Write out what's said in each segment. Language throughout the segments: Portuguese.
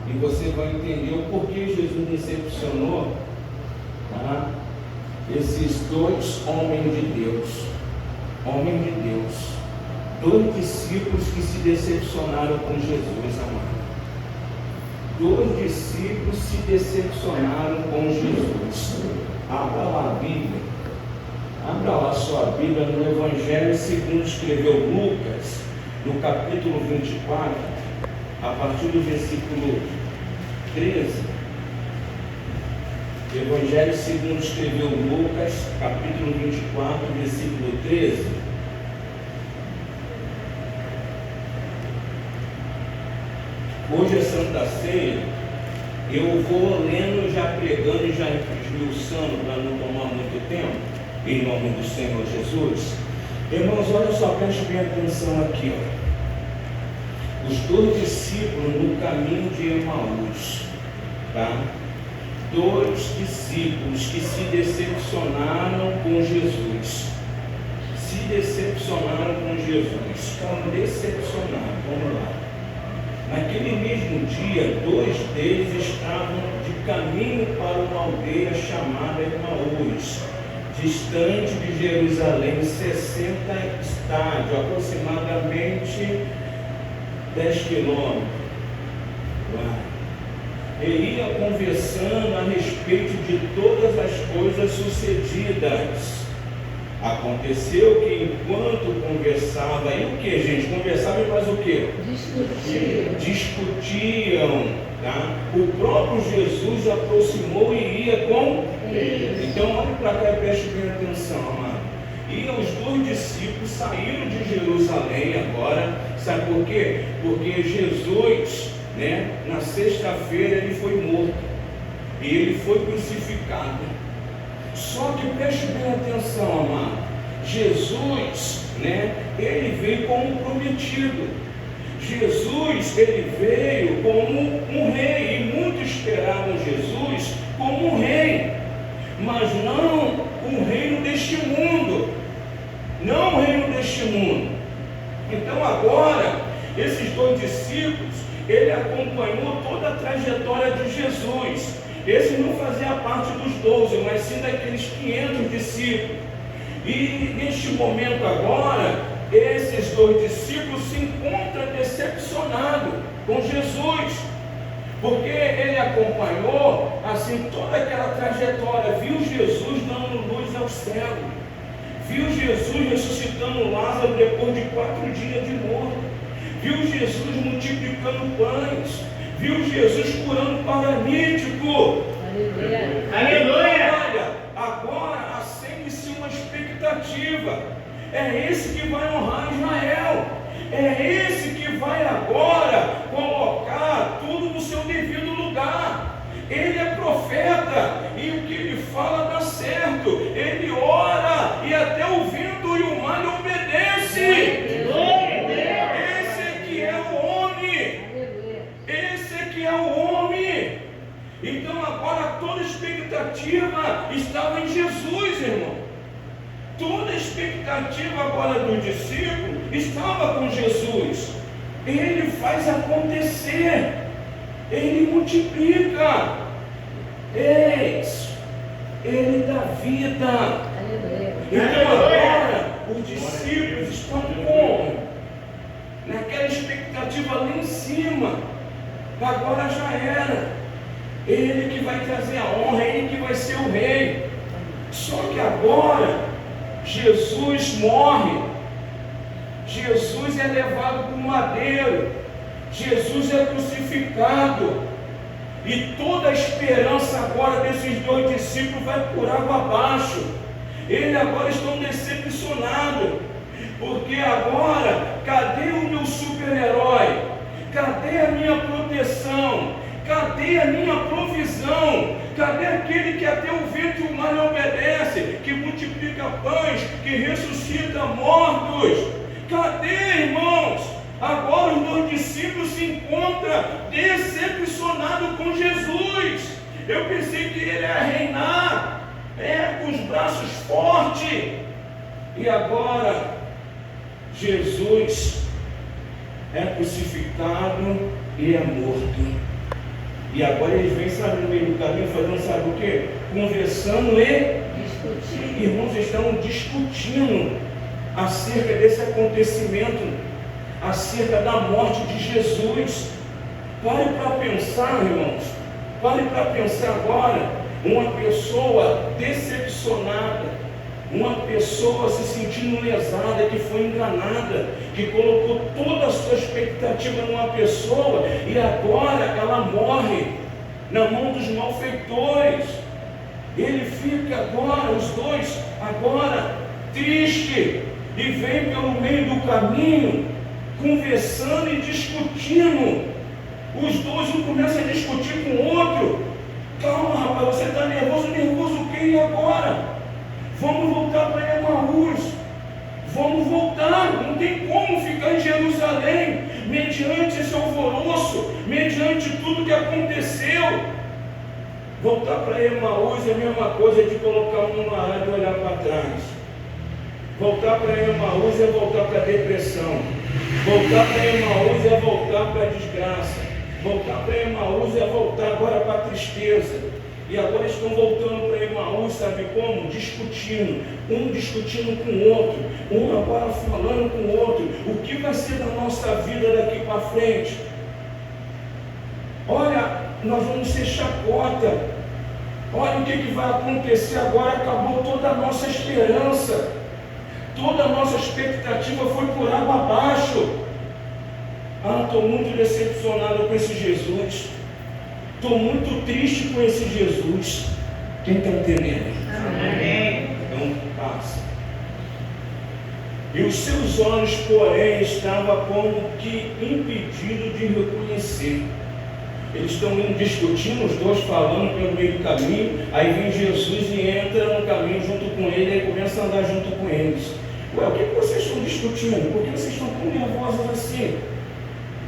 E você vai entender o porquê Jesus decepcionou, tá? Esses dois homens de Deus, dois discípulos que se decepcionaram com Jesus, amado. Dois discípulos se decepcionaram com Jesus. Abra lá a Bíblia, abra lá a sua Bíblia no Evangelho segundo escreveu Lucas, no capítulo 24, a partir do versículo 13. Evangelho segundo escreveu Lucas, capítulo 24, versículo 13. Hoje é Santa Ceia. Eu vou lendo, já pregando e já esmiuçando para não tomar muito tempo, em nome do Senhor Jesus. Irmãos, olha só, preste bem atenção aqui, ó. Os dois discípulos no caminho de Emaús, tá? Dois discípulos que se decepcionaram com Jesus. Estão decepcionados, vamos lá. Naquele mesmo dia, dois deles estavam de caminho para uma aldeia chamada Emaús, distante de Jerusalém, 60 estádios, aproximadamente 10 quilômetros. Ele ia conversando a respeito de todas as coisas sucedidas. Aconteceu que enquanto conversava, e o que, gente? Conversava e faz o que? Discutiam, tá? O próprio Jesus aproximou e ia com eles. Então, olha para cá e preste bem atenção, amado. E os dois discípulos saíram de Jerusalém agora, sabe por quê? Porque Jesus, na sexta-feira ele foi morto e ele foi crucificado. Só que preste bem atenção, amado. Jesus, ele veio como prometido. Jesus, ele veio como um rei, e muitos esperavam Jesus como um rei, mas não um reino deste mundo. Não um reino deste mundo. Então agora, esses dois discípulos, ele acompanhou toda a trajetória de Jesus. Esse não fazia parte dos 12, mas sim daqueles 500 discípulos. E neste momento agora, esses dois discípulos se encontram decepcionados com Jesus, porque ele acompanhou assim toda aquela trajetória, viu Jesus dando luz ao céu, viu Jesus ressuscitando Lázaro depois de 4 dias de morto, viu Jesus multiplicando pães, viu Jesus curando paralítico. Aleluia! Olha, agora acende-se uma expectativa. É esse que vai honrar Israel. É esse que vai agora colocar tudo no seu devido lugar. Ele é profeta e o que ele fala dá certo. Ele ora e até o vento e o mar lhe obedece. Então agora toda a expectativa estava em Jesus, irmão. Toda a expectativa agora do discípulo estava com Jesus. Ele faz acontecer, ele multiplica, ele dá vida. Então agora os discípulos estão como? Naquela expectativa lá em cima. Agora já era. Ele que vai trazer a honra, ele que vai ser o rei. Só que agora Jesus morre, Jesus é levado para o madeiro, Jesus é crucificado, e toda a esperança agora desses dois discípulos vai por água abaixo. Eles agora estão decepcionados, porque agora, cadê o meu super-herói? Cadê a minha proteção? Cadê a minha provisão? Cadê aquele que até o vento e o mar lhe obedece, que multiplica pães, que ressuscita mortos? Cadê, irmãos? Agora os dois discípulos se encontram decepcionados com Jesus. Eu pensei que ele ia reinar, com os braços fortes. E agora Jesus é crucificado e é morto. E agora eles vêm, sabe, no meio do caminho, fazendo, sabe o quê? Conversando e discutindo. Irmãos, estão discutindo acerca desse acontecimento, acerca da morte de Jesus. Pare para pensar, irmãos. Pare para pensar agora. Uma pessoa decepcionada, uma pessoa se sentindo lesada, que foi enganada, que colocou toda a sua expectativa numa pessoa e agora ela morre na mão dos malfeitores. Ele fica agora, os dois agora, triste, e vem pelo meio do caminho, conversando e discutindo. Os dois, um começa a discutir com o outro. Calma, rapaz, você está nervoso? Nervoso o quê? E agora? Vamos voltar para Emaús. Vamos voltar. Não tem como ficar em Jerusalém mediante esse alvoroço, mediante tudo que aconteceu. Voltar para Emaús é a mesma coisa de colocar um na área e olhar para trás. Voltar para Emaús é voltar para a depressão. Voltar para Emaús é voltar para a desgraça. Voltar para Emaús é voltar agora para a tristeza. E agora estão voltando para Emaús, sabe como? Discutindo. Um discutindo com o outro. Um agora falando com o outro. O que vai ser da nossa vida daqui para frente? Olha, nós vamos ser chacota. Olha o que vai acontecer agora. Acabou toda a nossa esperança. Toda a nossa expectativa foi por água abaixo. Estou muito decepcionado com esse Jesus. Estou muito triste com esse Jesus. Quem está entendendo? Amém. Então passa. E os seus olhos, porém, estavam como que impedidos de reconhecer. Eles estão indo discutindo, os dois falando pelo meio do caminho. Aí vem Jesus e entra no caminho junto com ele e começa a andar junto com eles. Ué, o que vocês estão discutindo? Por que vocês estão tão nervosos assim?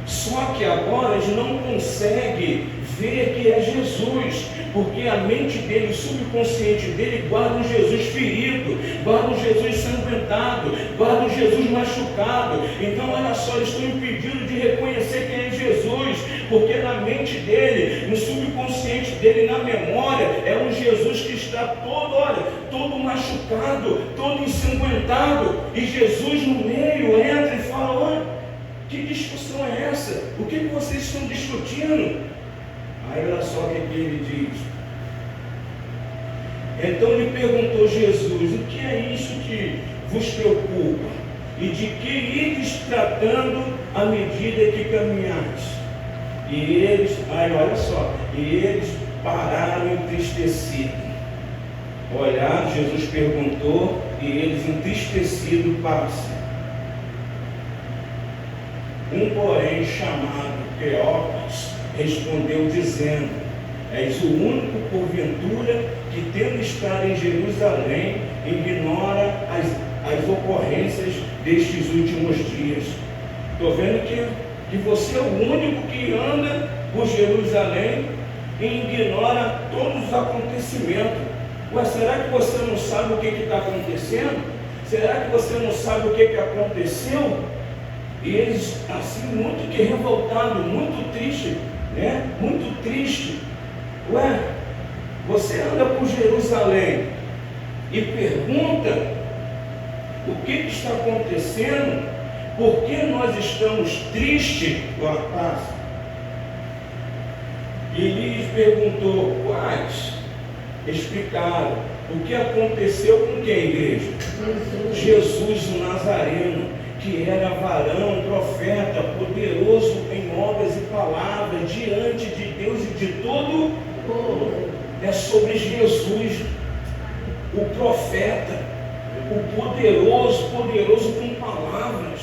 Só que agora eles não conseguem ver que é Jesus, porque a mente dele, o subconsciente dele, guarda um Jesus ferido, guarda um Jesus sanguentado, guarda um Jesus machucado. Então olha só, eles estão impedidos de reconhecer quem é Jesus, porque na mente dele, no subconsciente dele, na memória, é um Jesus que está todo, olha, todo machucado, todo ensanguentado, e Jesus no meio entra e fala: olha, que discussão é essa? O que vocês estão discutindo? Aí olha só o que ele diz. Então lhe perguntou Jesus: o que é isso que vos preocupa? E de que ides tratando à medida que caminhais? E eles, aí olha só, e eles pararam entristecidos. Olhar, Jesus perguntou, e eles entristecidos passam. Um, porém, chamado Cleopas, respondeu dizendo: és o único, porventura, que tendo estado em Jerusalém, ignora as ocorrências destes últimos dias. Estou vendo que você é o único que anda por Jerusalém e ignora todos os acontecimentos. Ué, será que você não sabe o que está acontecendo? Será que você não sabe o que aconteceu? E eles, assim, muito que revoltados, muito triste, né? Muito triste. Ué, você anda por Jerusalém e pergunta o que está acontecendo, por que nós estamos tristes com a paz? E lhes perguntou quais. Explicaram o que aconteceu com quem, igreja? Jesus o Nazareno, que era varão, profeta, poderoso em obras e palavras, diante de Deus e de todo o povo. É sobre Jesus, o profeta, o poderoso com palavras,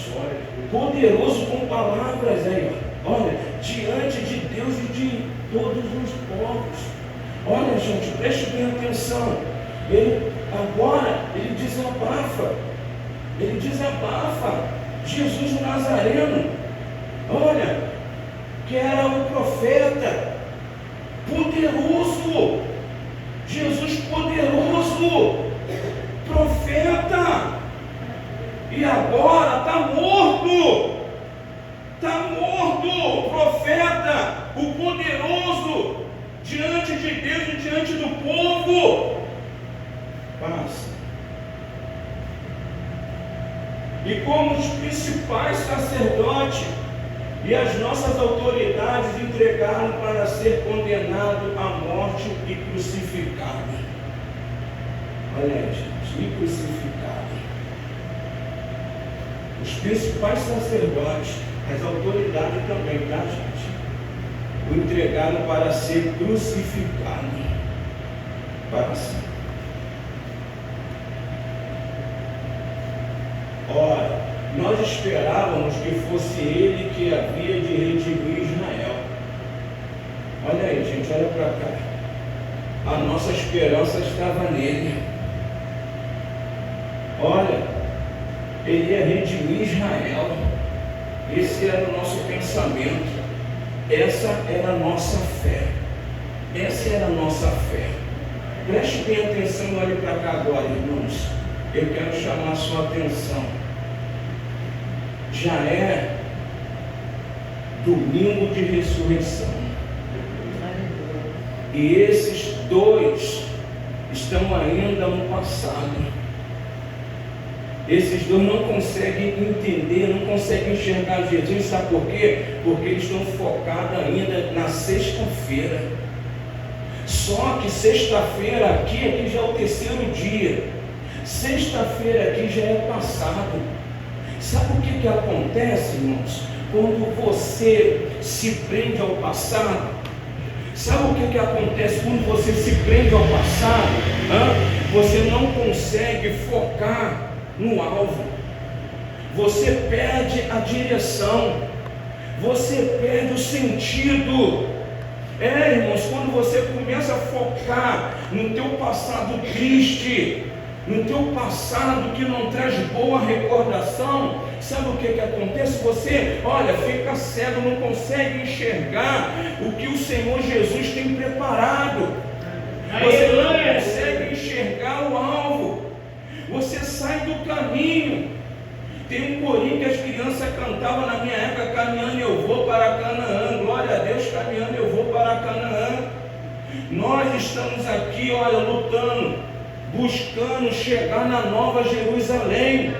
poderoso com palavras, aí, olha, diante de Deus e de todos os povos. Olha, gente, preste bem atenção. Agora ele desabafa Jesus o Nazareno, olha, que era o profeta poderoso, Jesus poderoso, profeta, e agora está morto, profeta, o poderoso, diante de Deus e diante do povo. Passa. E como os principais sacerdotes e as nossas autoridades entregaram para ser condenado à morte e crucificado. Olha aí, gente, e crucificado. Os principais sacerdotes, as autoridades também, tá, gente? O entregaram para ser crucificado. Para si. Ora, nós esperávamos que fosse ele que havia de redimir Israel. Olha aí, gente, olha para cá. A nossa esperança estava nele. Olha, ele ia redimir Israel. Esse era o nosso pensamento. Essa era a nossa fé. Essa era a nossa fé. Preste bem atenção e olhe para cá agora, irmãos. Eu quero chamar a sua atenção. Já é domingo de ressurreição. E esses dois estão ainda no passado. Esses dois não conseguem entender, não conseguem enxergar Jesus. Sabe por quê? Porque eles estão focados ainda na sexta-feira. Só que sexta-feira aqui já é o terceiro dia. Sexta-feira aqui já é passado. Sabe o que acontece, irmãos? Quando você se prende ao passado. Sabe o que acontece quando você se prende ao passado? Você não consegue focar no alvo. Você perde a direção. Você perde o sentido. Irmãos, quando você começa a focar no teu passado triste, no teu passado que não traz boa recordação, sabe o que acontece? Você, olha, fica cego, não consegue enxergar o que o Senhor Jesus tem preparado. Você não consegue enxergar o alvo. Você sai do caminho. Tem um corinho que as crianças cantavam na minha época: caminhando eu vou para Canaã. Glória a Deus, caminhando eu vou para Canaã. Nós estamos aqui, olha, lutando, buscando chegar na Nova Jerusalém.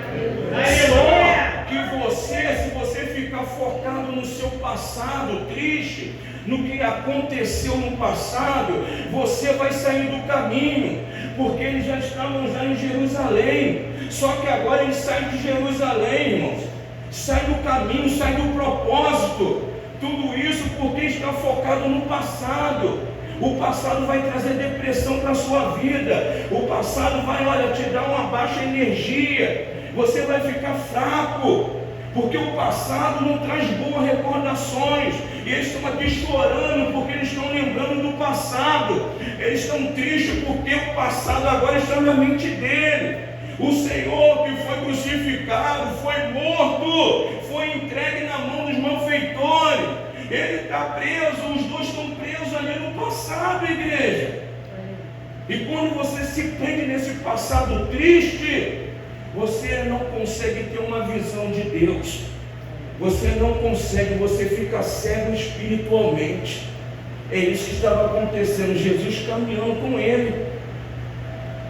Só que você, se você ficar focado no seu passado triste, no que aconteceu no passado, você vai sair do caminho, porque eles já estavam em Jerusalém. Só que agora eles saem de Jerusalém, irmãos, sai do caminho, sai do propósito. Tudo isso porque está focado no passado. O passado vai trazer depressão para a sua vida. O passado vai, olha, te dar uma baixa energia. Você vai ficar fraco, porque o passado não traz boas recordações. E eles estão aqui chorando porque eles estão lembrando do passado. Eles estão tristes porque o passado agora está na mente dele. O Senhor que foi crucificado, foi morto, foi entregue na mão dos malfeitores. Ele está preso, os dois estão presos ali no passado, igreja. E quando você se prende nesse passado triste, você não consegue ter uma visão de Deus. Você não consegue, você fica cego espiritualmente. É isso que estava acontecendo. Jesus caminhando com ele.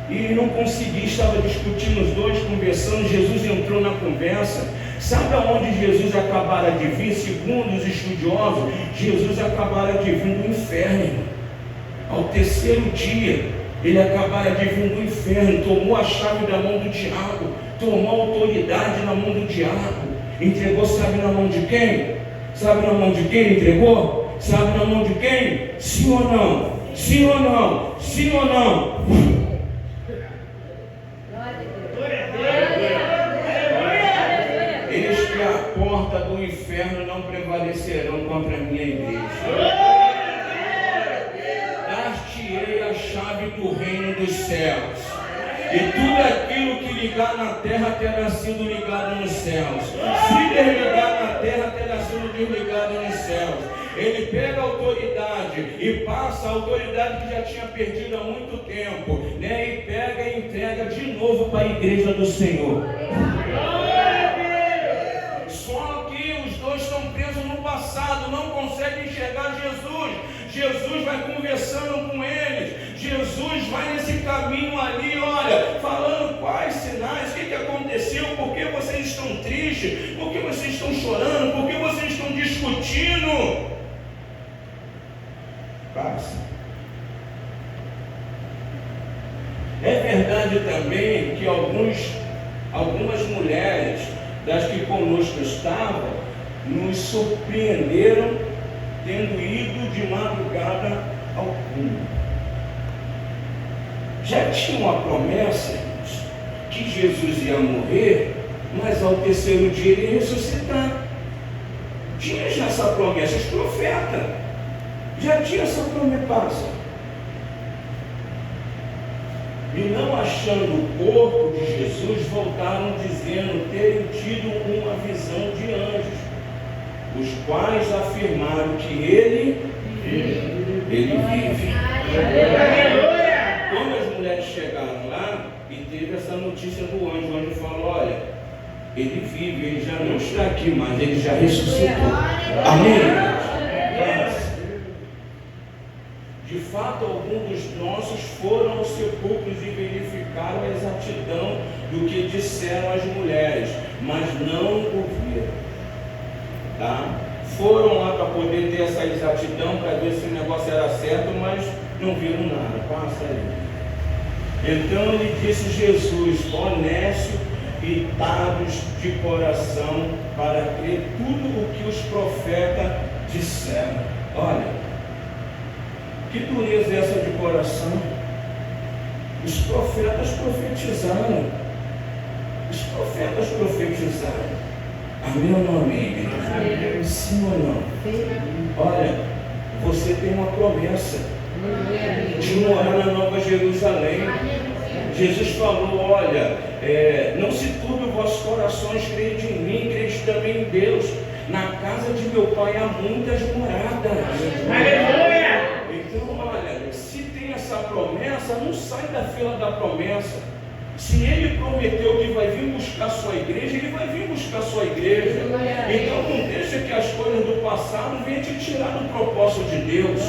E não conseguia, estava discutindo os dois, conversando. Jesus entrou na conversa. Sabe aonde Jesus acabara de vir? Segundo os estudiosos, Jesus acabara de vir do inferno. Ao terceiro dia, ele acabara de vir do inferno. Tomou a chave da mão do diabo, tomou a autoridade na mão do diabo. Entregou, sabe na mão de quem? Sabe na mão de quem entregou? Sabe na mão de quem? Sim ou não? Sim ou não? Sim ou não? Eis que a porta do inferno não prevalecerão contra a minha igreja. Dar-te-ei a chave do reino dos céus. E tudo aquilo que ligar na terra terá sido ligado nos céus. Se desligar na terra terá sido desligado nos céus. Ele pega a autoridade e passa a autoridade que já tinha perdido há muito tempo, né? E pega e entrega de novo para a igreja do Senhor. Só que os dois estão presos no passado não conseguem enxergar Jesus. Jesus vai conversando com eles. Jesus vai nesse caminho ali, olha, falando quais sinais, o que aconteceu, por que vocês estão tristes, por que vocês estão chorando, por que vocês estão discutindo. Passa. É verdade também que algumas mulheres das que conosco estavam nos surpreenderam tendo ido de madrugada ao túmulo. Já tinha uma promessa, irmãos, que Jesus ia morrer, mas ao terceiro dia ele ia ressuscitar. Tinha já essa promessa, os profetas já tinham essa promessa. E não achando o corpo de Jesus, voltaram dizendo terem tido uma visão de anjos, os quais afirmaram que ele vive. Quando as mulheres chegaram lá e teve essa notícia do anjo, o anjo falou: olha, ele vive, ele já não está aqui mais, ele já ressuscitou. Amém? De fato, alguns dos nossos foram aos sepulcros e verificaram a exatidão do que disseram as mulheres, mas não ouviram. Tá? Foram lá para poder ter essa exatidão, para ver se o negócio era certo, mas não viram nada. Passa aí. Então ele disse: Jesus, honesto e dados de coração para crer tudo o que os profetas disseram. Olha, que dureza é essa de coração? Os profetas profetizaram. Os profetas profetizaram. Amém ou não amém? Amém. Sim ou não? Olha, você tem uma promessa de morar na Nova Jerusalém. Jesus falou: olha, não se turbe os vossos corações, crede em mim, crede também em Deus. Na casa de meu pai há muitas moradas. Aleluia! Então, olha, se tem essa promessa, não sai da fila da promessa. Se ele prometeu que vai vir buscar a sua igreja, ele vai vir buscar a sua igreja. Então não deixa que as coisas do passado venham te tirar do propósito de Deus.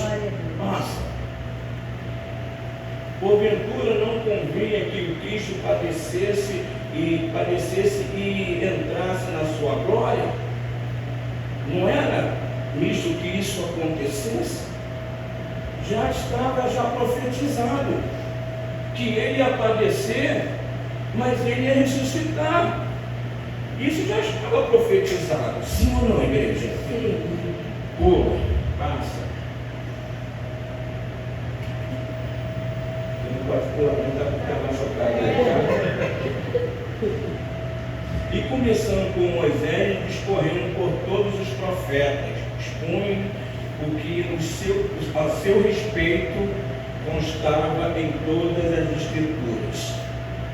Nossa. Porventura não convinha que o Cristo padecesse e entrasse na sua glória? Não era nisso que isso acontecesse? Já estava profetizado que ele ia padecer, mas ele ia ressuscitar. Isso já estava profetizado. Sim ou não, igreja? Sim. Pula, passa. Não pode pular, não dá para ficar mais chocado. E começando com Moisés, discorrendo por todos os profetas, expunham o que a seu respeito constava em todas as escrituras.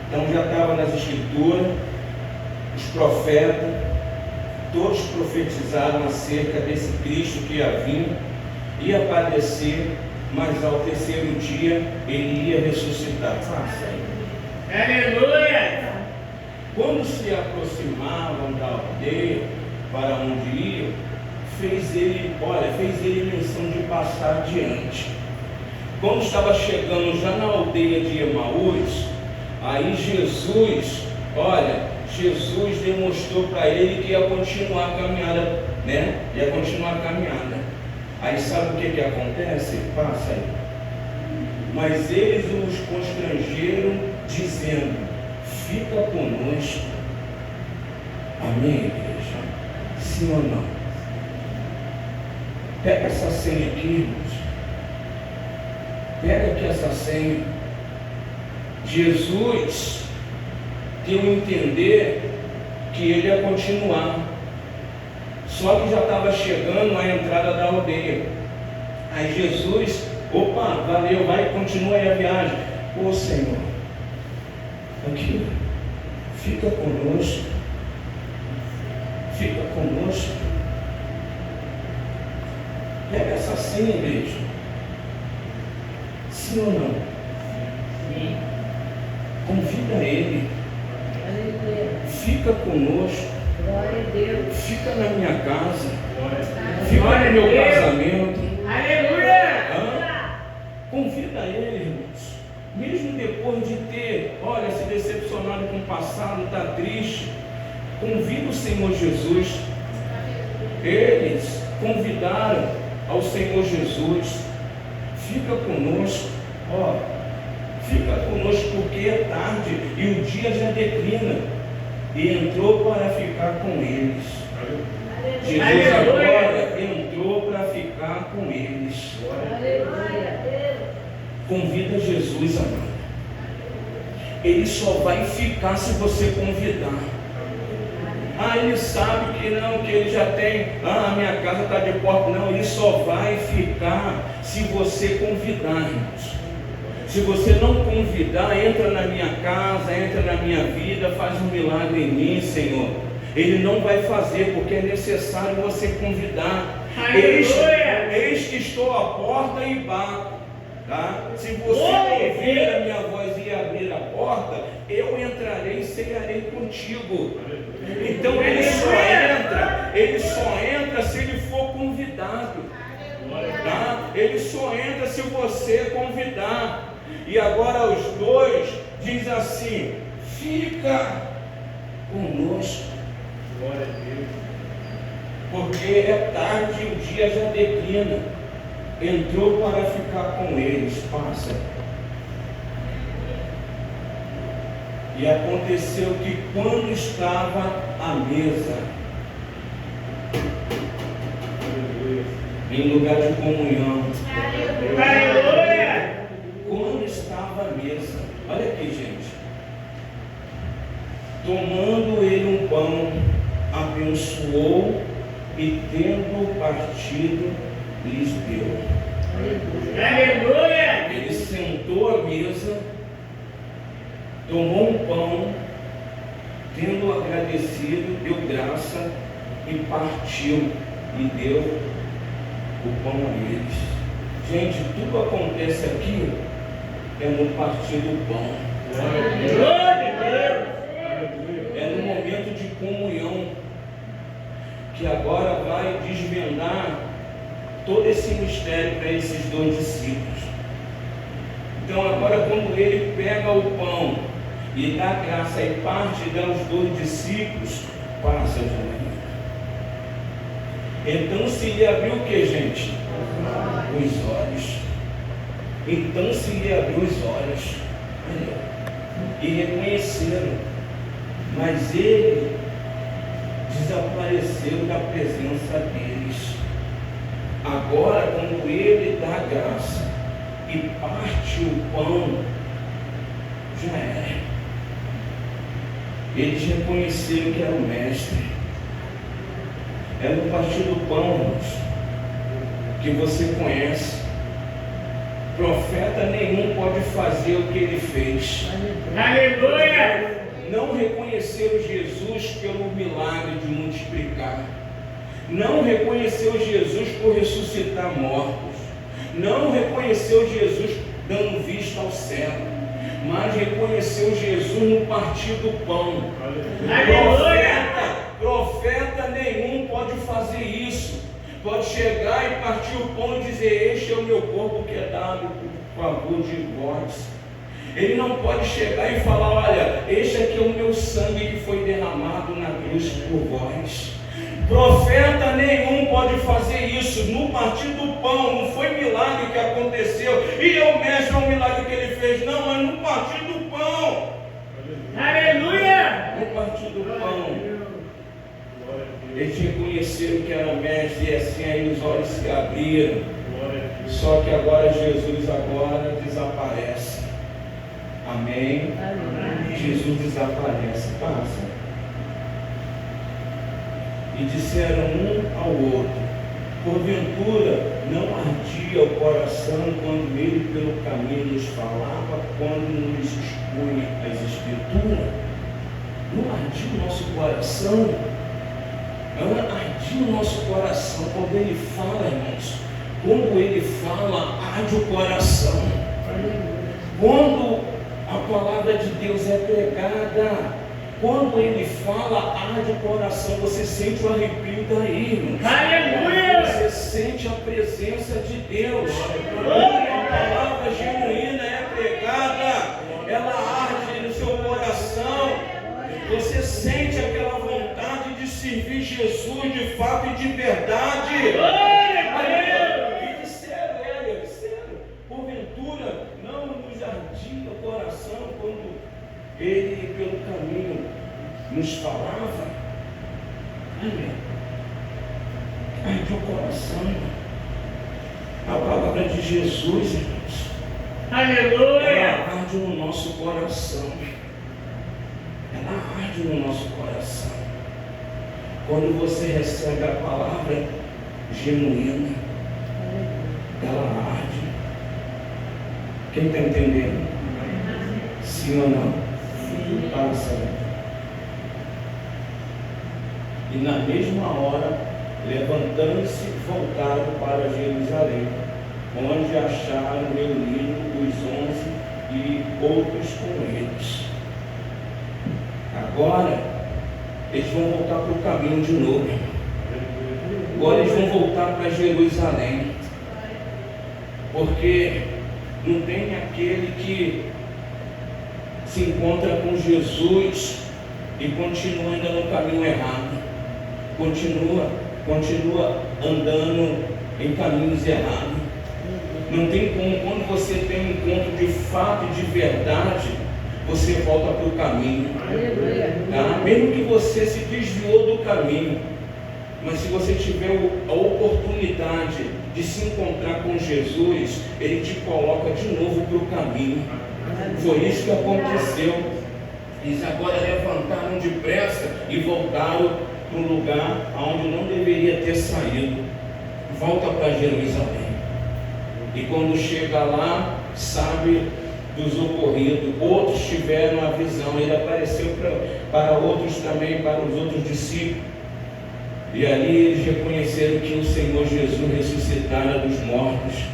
Então já estava nas escrituras, os profetas, todos profetizaram acerca desse Cristo que ia padecer, mas ao terceiro dia ele ia ressuscitar. Aleluia! Quando se aproximavam da aldeia para onde iam, fez ele menção de passar adiante. Quando estava chegando já na aldeia de Emaús, aí Jesus demonstrou para ele que ia continuar a caminhada, né? Ia continuar a caminhada. Aí sabe o que acontece? Passa aí. Mas eles os constrangeram, dizendo: fica conosco. Amém, igreja? Sim ou não? Pega essa senha aqui, irmãos. Pega aqui essa senha. Jesus deu a entender que ele ia continuar. Só que já estava chegando a entrada da aldeia. Aí Jesus, valeu, vai, continua aí a viagem. Ô Senhor, aqui, fica conosco. Fica conosco. Pega essa senha, igreja. Sim ou não? Sim. Convida ele. Fica conosco. Glória a Deus. Fica na minha casa. Fica no meu casamento. Aleluia. Convida ele, irmãos. Mesmo depois de ter, olha, se decepcionado com o passado, está triste. Convida o Senhor Jesus. Eles convidaram ao Senhor Jesus. Fica conosco. Ó, fica conosco porque é tarde e o dia já declina. E entrou para ficar com eles. Jesus agora entrou para ficar com eles. Convida Jesus, amado. Ele só vai ficar se você convidar. Ele sabe que não, que ele já tem, a minha casa está de porta. Não, ele só vai ficar se você convidar, irmãos. Se você não convidar, entra na minha casa, entra na minha vida, faz um milagre em mim, Senhor. Ele não vai fazer, porque é necessário você convidar. Eis que estou à porta e bato. Tá? Se você ouvir a minha voz e abrir a porta, eu entrarei e cearei contigo. Então ele só entra se ele for convidado. Tá? Ele só entra se você convidar. E agora os dois diz assim: fica conosco. Glória a Deus. Porque é tarde e o dia já declina. Entrou para ficar com eles. Passa. E aconteceu que quando estava à mesa, em lugar de comunhão, quando estava à mesa, olha aqui, gente, tomando ele um pão, abençoou e tendo partido, lhes deu. Aleluia. Ele sentou à mesa, tomou um pão, tendo agradecido, deu graça e partiu e deu o pão a eles. Gente, tudo acontece aqui é no partir do pão. É no momento de comunhão que agora vai desvendar todo esse mistério para esses dois discípulos. Então agora, quando ele pega o pão e dá graça e parte e dá aos dois discípulos, passa de manhã. Então se lhe abriu o que, gente? Os olhos. Então se lhe abriu os olhos e reconheceram, mas ele desapareceu da presença deles. Agora, quando ele dá graça e parte o pão, já era. Eles reconheceram que era o mestre. É no partir do pão, irmãos, que você conhece. Profeta nenhum pode fazer o que ele fez. Aleluia. Não reconheceu Jesus pelo milagre de multiplicar. Não reconheceu Jesus por ressuscitar mortos. Não reconheceu Jesus dando vista ao céu. Mas reconheceu Jesus no partir do pão. Profeta nenhum pode fazer isso. Pode chegar e partir o pão e dizer: este é o meu corpo que é dado por favor de vós. Ele não pode chegar e falar: olha, este aqui é o meu sangue que foi derramado na cruz por vós. Profeta nenhum pode fazer isso. No partir do pão, não foi milagre que aconteceu e o mestre é um milagre que ele fez, não, mas no partir do pão. Aleluia. No partir do pão, eles reconheceram que era mestre, e assim aí os olhos se abriram. Só que agora Jesus agora desaparece. Amém? Jesus desaparece. Passa. E disseram um ao outro: porventura não ardia o coração quando ele pelo caminho nos falava, quando nos expunha as Escrituras? Não ardia o nosso coração? Não ardia o nosso coração quando ele fala, irmãos? Quando ele fala, arde o coração. Quando a palavra de Deus é pregada, Quando ele fala, arde o coração, você sente o arrepio daí, irmão. Aleluia! Você sente a presença de Deus. Quando uma palavra genuína é pregada, ela arde no seu coração. Você sente aquela vontade de servir Jesus de fato e de verdade. E de sério, porventura não nos ardia o coração quando ele pelo caminho nos falava. Arde o coração. A palavra de Jesus, irmãos, Aleluia! ela arde no nosso coração. Ela arde no nosso coração. Quando você recebe a palavra genuína, ela arde. Quem está entendendo? Sim ou não? Sim. Fala sério. E na mesma hora, levantando-se, voltaram para Jerusalém, onde acharam reunidos os 11 e outros com eles. Agora, eles vão voltar para o caminho de novo. Agora eles vão voltar para Jerusalém. Porque não tem aquele que se encontra com Jesus e continua ainda no caminho errado. Continua andando em caminhos errados. Não tem como, quando você tem um encontro de fato e de verdade, você volta para o caminho. Tá? Mesmo que você se desviou do caminho, mas se você tiver a oportunidade de se encontrar com Jesus, Ele te coloca de novo para o caminho. Foi isso que aconteceu. Eles agora levantaram depressa e voltaram para um lugar onde não deveria ter saído. Volta para Jerusalém. E quando chega lá, sabe dos ocorridos. Outros tiveram a visão. Ele apareceu para outros também, para os outros discípulos. E ali eles reconheceram que o Senhor Jesus ressuscitara dos mortos.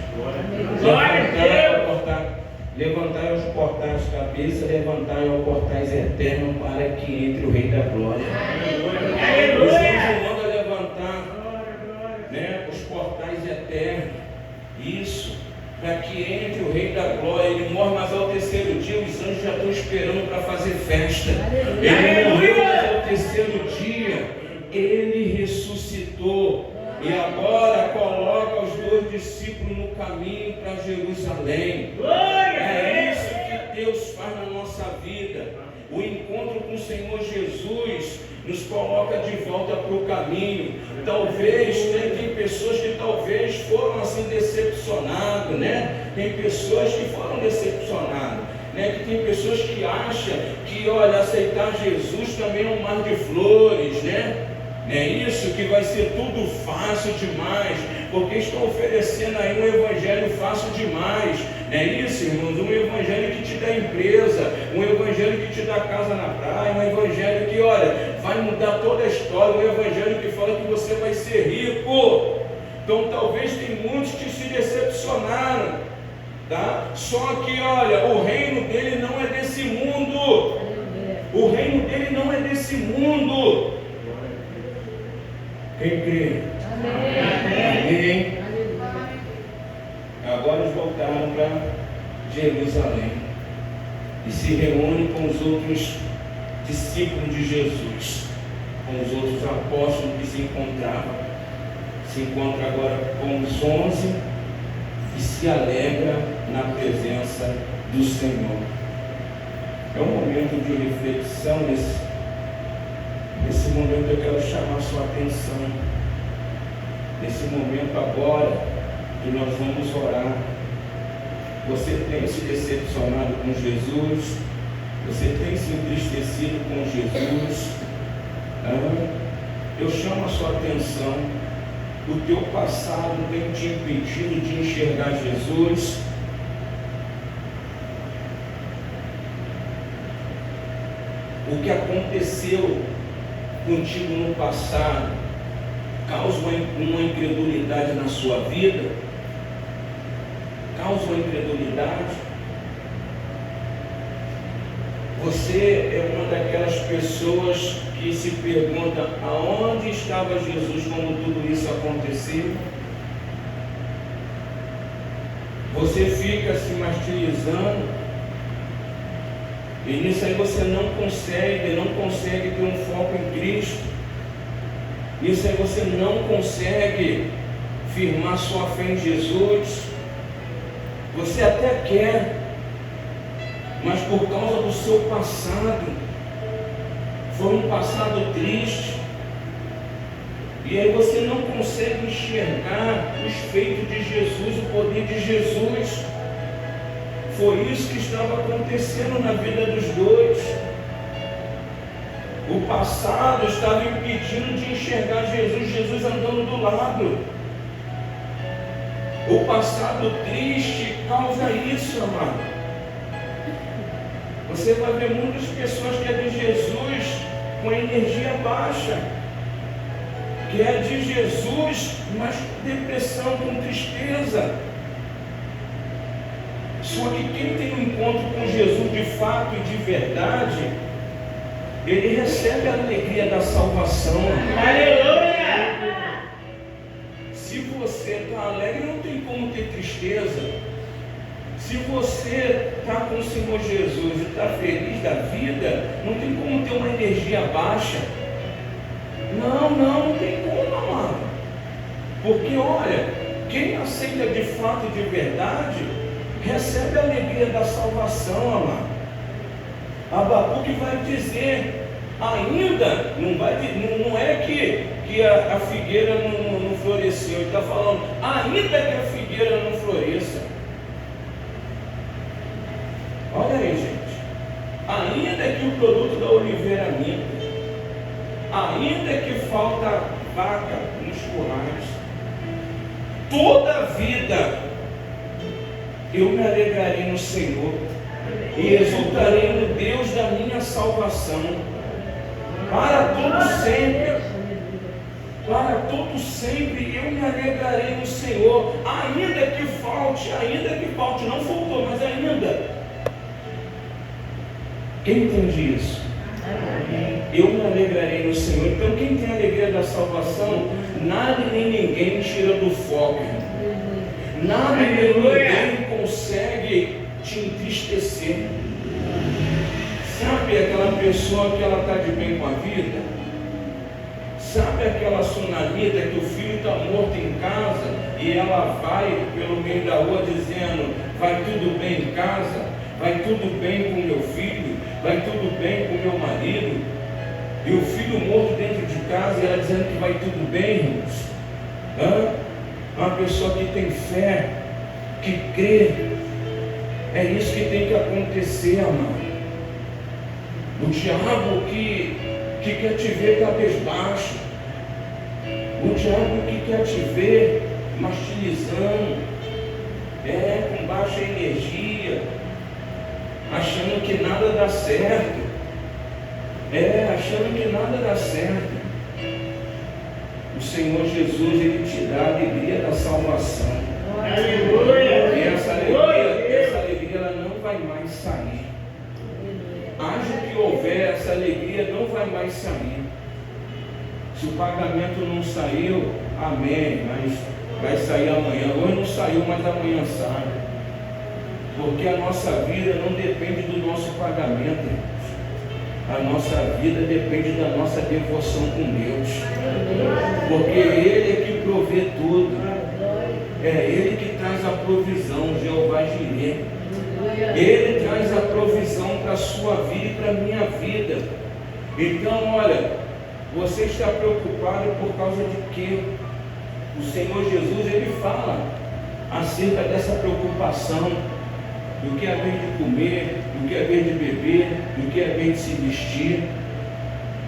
Levantai os portais cabeça, levantai os portais eternos, para que entre o Rei da Glória. O Senhor manda levantar, né, os portais eternos. Isso, para que entre o Rei da Glória. Ele morre, mas ao terceiro dia os anjos já estão esperando para fazer festa. Ele morreu, mas ao terceiro dia ele ressuscitou. E agora coloca os 2 discípulos no caminho para Jerusalém. É isso que Deus faz na nossa vida. O encontro com o Senhor Jesus nos coloca de volta para o caminho. Talvez, tem pessoas que talvez foram assim decepcionadas, né? Tem pessoas que foram decepcionadas, né? Que tem pessoas que acham que, olha, aceitar Jesus também é um mar de flores, né? É isso, que vai ser tudo fácil demais, porque estão oferecendo aí um evangelho fácil demais. É isso, irmãos, um evangelho que te dá empresa, um evangelho que te dá casa na praia, um evangelho que, olha, vai mudar toda a história, um evangelho que fala que você vai ser rico. Então talvez tem muitos que se decepcionaram, tá? Só que, olha, o reino dele não é desse mundo. O reino dele não é desse mundo. Quem crê? Amém. Agora eles voltaram para Jerusalém e se reúnem com os outros discípulos de Jesus, com os outros apóstolos que se encontravam. Se encontra agora com os 11 e se alegra na presença do Senhor. É um momento de reflexão. Nesse momento eu quero chamar a sua atenção. Nesse momento agora que nós vamos orar. Você tem se decepcionado com Jesus? Você tem se entristecido com Jesus? Eu chamo a sua atenção. O teu passado tem te impedido de enxergar Jesus? O que aconteceu contigo no passado causa uma incredulidade na sua vida? Causa uma incredulidade? Você é uma daquelas pessoas que se pergunta aonde estava Jesus quando tudo isso aconteceu? Você fica se martirizando e nisso aí você não consegue ter um foco em Cristo. Nisso aí você não consegue firmar sua fé em Jesus. Você até quer, mas por causa do seu passado, foi um passado triste, e aí você não consegue enxergar os feitos de Jesus, o poder de Jesus. Foi isso que estava acontecendo na vida dos dois. O passado estava impedindo de enxergar Jesus andando do lado. O passado triste causa isso, amado. Você vai ver muitas pessoas que é de Jesus com energia baixa, que é de Jesus, mas com depressão, com tristeza. Só que quem tem um encontro com Jesus de fato e de verdade, ele recebe a alegria da salvação. Aleluia! Se você está alegre, não tem como ter tristeza. Se você está com o Senhor Jesus e está feliz da vida, não tem como ter uma energia baixa. Não tem como, amado. Porque olha, quem aceita de fato e de verdade, recebe a alegria da salvação, amado. Abacuque vai dizer, ainda, não é que a figueira não floresceu, ele está falando, ainda que a figueira não floresça. Olha aí, gente, ainda que o produto da oliveira minta, ainda que falta vaca nos currais, toda a vida eu me alegrarei no Senhor e exultarei no Deus da minha salvação, para todo sempre eu me alegrarei no Senhor, ainda que falte, não faltou, mas ainda. Quem entende isso? Eu me alegrarei no Senhor. Então quem tem a alegria da salvação, nada e nem ninguém tira do foco. Nada e nem ninguém consegue te entristecer. Sabe aquela pessoa que ela está de bem com a vida? Sabe aquela sonalida que o filho está morto em casa e ela vai pelo meio da rua dizendo, vai tudo bem em casa, vai tudo bem com meu filho, vai tudo bem com meu marido, e o filho morto dentro de casa e ela dizendo que vai tudo bem, irmãos? Uma pessoa que tem fé, que crê, é isso que tem que acontecer, amado. O diabo que quer te ver cabisbaixo, o diabo que quer te ver martirizando, com baixa energia, achando que nada dá certo, achando que nada dá certo. O Senhor Jesus, Ele te dá a alegria da salvação. Aleluia! E essa alegria ela não vai mais sair. Haja o que houver, essa alegria não vai mais sair. Se o pagamento não saiu, amém, mas vai sair amanhã. Hoje não saiu, mas amanhã sai. Porque a nossa vida não depende do nosso pagamento, irmãos. A nossa vida depende da nossa devoção com Deus. Porque Ele é que provê tudo. É Ele que traz a provisão, Jeová Jireh. Ele traz a provisão para a sua vida e para a minha vida. Então, olha, você está preocupado por causa de quê? O Senhor Jesus, Ele fala acerca dessa preocupação, do que é bem de comer, do que é bem de beber, do que é bem de se vestir.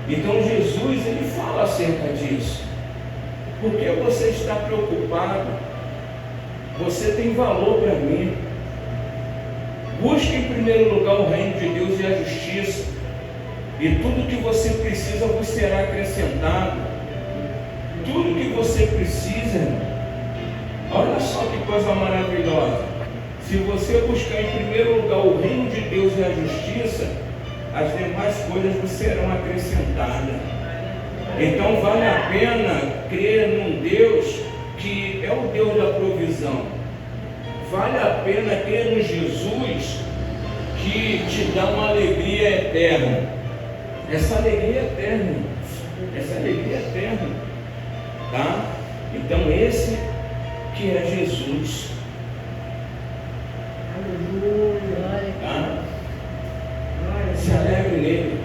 Então Jesus, Ele fala acerca disso. Por que você está preocupado? Você tem valor para mim. Busque em primeiro lugar o reino de Deus e a justiça, e tudo que você precisa vos será acrescentado. Tudo que você precisa, irmão. Olha só que coisa maravilhosa. Se você buscar em primeiro lugar o reino de Deus e a justiça, as demais coisas vos serão acrescentadas. Então vale a pena crer num Deus que é o Deus da provisão. Vale a pena crer no Jesus que te dá uma alegria eterna. Essa alegria é eterna. Essa alegria é eterna. Tá? Então esse que é Jesus. Tá? Se alegre nele.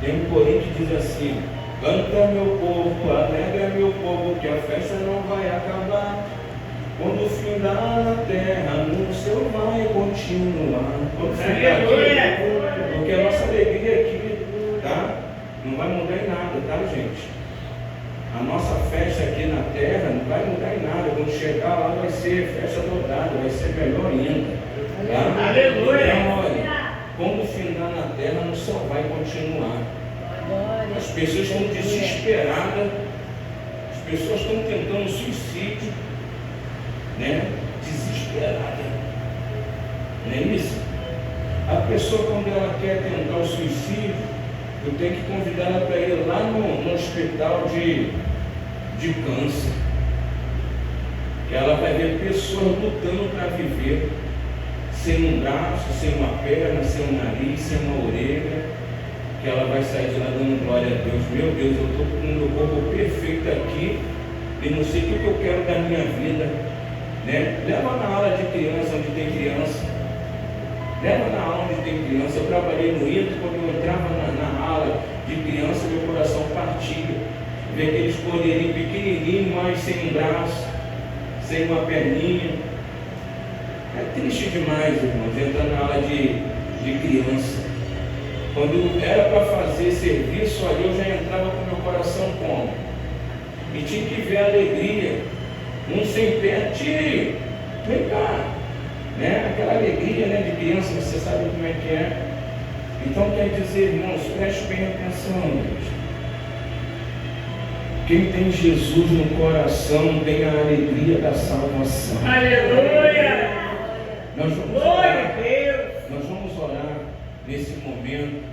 Tem um corinho que diz assim: canta meu povo, alegra meu povo, que a festa não vai acabar. Quando findar na terra, no céu vai continuar. Quando findar aqui, porque a nossa alegria aqui, tá? Não vai mudar em nada, tá, gente? A nossa festa aqui na terra não vai mudar em nada. Quando chegar lá vai ser festa dobrada, vai ser melhor ainda. Tá? Aleluia! Então, olha, quando findar na terra, no céu vai continuar. As pessoas estão desesperadas, as pessoas estão tentando suicídio, né? Desesperada, não é isso? A pessoa, quando ela quer tentar o suicídio, eu tenho que convidar ela para ir lá no hospital de câncer, que ela vai ver pessoas lutando para viver, sem um braço, sem uma perna, sem um nariz, sem uma orelha, que ela vai sair de lá dando glória a Deus. Meu Deus, eu estou com o meu corpo perfeito aqui e não sei o que eu quero da minha vida, né? Leva na aula de criança, onde tem criança. Leva na aula onde tem criança. Eu trabalhei no INTO, quando eu entrava na aula de criança, meu coração partia. Ver aqueles poderinhos pequenininhos, mas sem um braço, sem uma perninha. É triste demais, irmãos, entrar na aula de criança. Quando era para fazer serviço ali, eu já entrava com meu coração como? E tinha que ver a alegria. Um sem pé, tio, vem cá. Né? Aquela alegria, né, de criança, você sabe como é que é. Então quer dizer, irmãos, preste bem atenção, gente. Quem tem Jesus no coração tem a alegria da salvação. Aleluia! Nós vamos Glória orar. a Deus! Nós vamos orar nesse momento.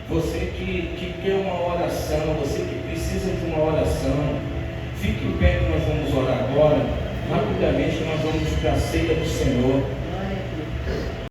Você que quer uma oração, você que precisa de uma oração, fique em pé que nós vamos orar agora. Rapidamente nós vamos para a ceia do Senhor.